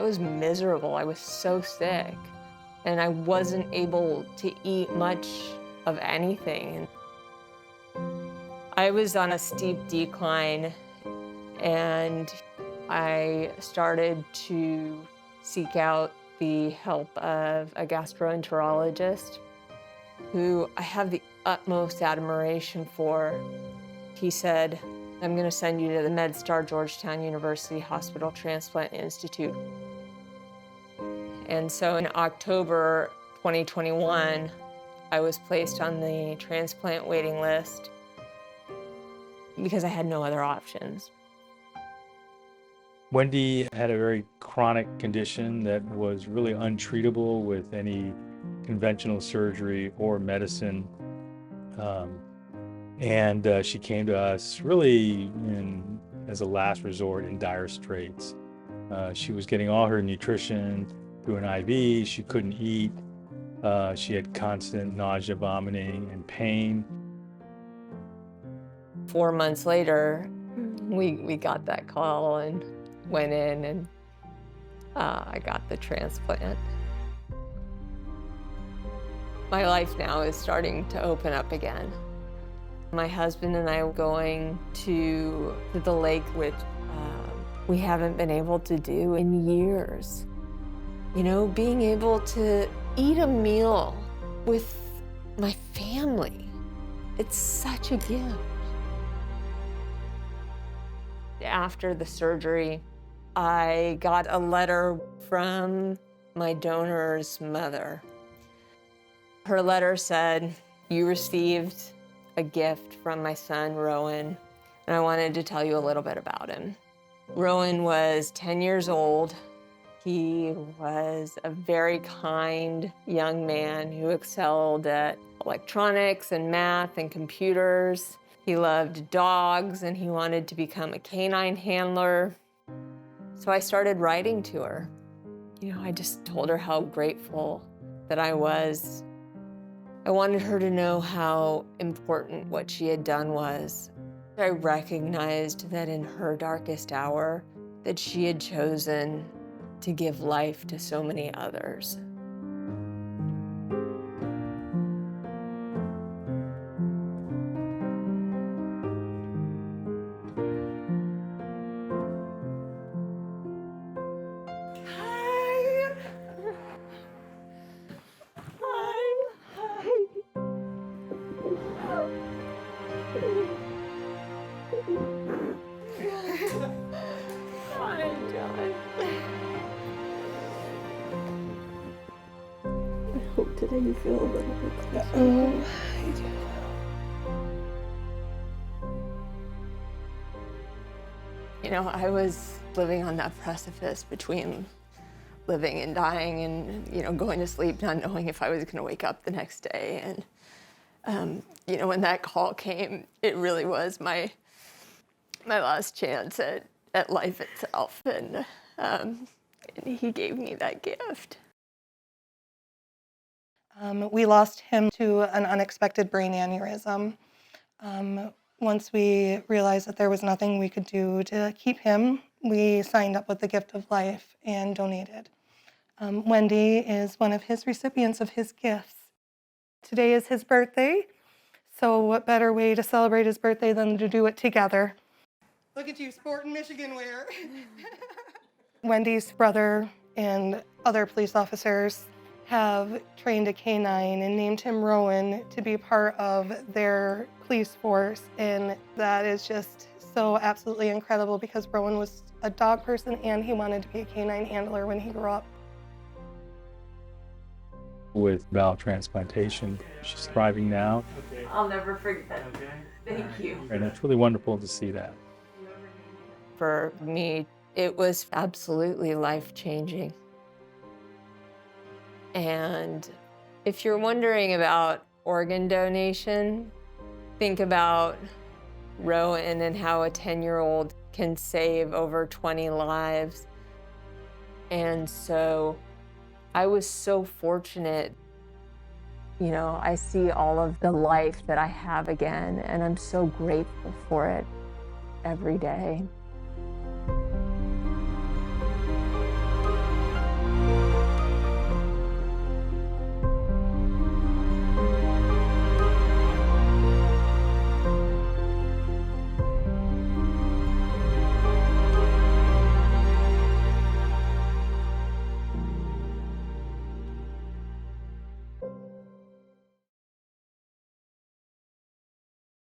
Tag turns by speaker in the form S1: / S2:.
S1: was miserable. I was so sick, and I wasn't able to eat much of anything. I was on a steep decline, and I started to seek out the help of a gastroenterologist who I have the utmost admiration for. He said, "I'm going to send you to the MedStar Georgetown University Hospital Transplant Institute." And so in October 2021, I was placed on the transplant waiting list because I had no other options.
S2: Wendy had a very chronic condition that was really untreatable with any conventional surgery or medicine. She came to us really as a last resort in dire straits. She was getting all her nutrition through an IV. She couldn't eat. She had constant nausea, vomiting, and pain.
S1: 4 months later, we got that call and went in, and I got the transplant. My life now is starting to open up again. My husband and I are going to the lake, which we haven't been able to do in years. You know, being able to eat a meal with my family, it's such a gift. After the surgery, I got a letter from my donor's mother. Her letter said, "You received a gift from my son, Rowan, and I wanted to tell you a little bit about him." Rowan was 10 years old. He was a very kind young man who excelled at electronics and math and computers. He loved dogs, and he wanted to become a canine handler. So I started writing to her. You know, I just told her how grateful that I was. I wanted her to know how important what she had done was. I recognized that in her darkest hour, that she had chosen to give life to so many others.
S3: I hope today you feel a little bit closer.
S1: Oh, I do. You know, I was living on that precipice between living and dying, and, you know, going to sleep not knowing if I was going to wake up the next day. And, you know, when that call came, it really was my last chance at life itself. And he gave me that gift.
S4: We lost him to an unexpected brain aneurysm. Once we realized that there was nothing we could do to keep him, we signed up with the gift of life and donated. Wendy is one of his recipients of his gifts. Today is his birthday, so what better way to celebrate his birthday than to do it together? Look at you sporting Michigan wear. Wendy's brother and other police officers have trained a canine and named him Rowan to be part of their police force, and that is just so absolutely incredible because Rowan was a dog person and he wanted to be a canine handler when he grew up.
S2: With bowel transplantation, she's thriving now,
S1: I'll never forget that. Thank you.
S2: and it's really wonderful to see that.
S1: For me, it was absolutely life-changing. And if you're wondering about organ donation, think about Rowan and how a 10-year-old can save over 20 lives. And so I was so fortunate. You know, I see all of the life that I have again, and I'm so grateful for it every day.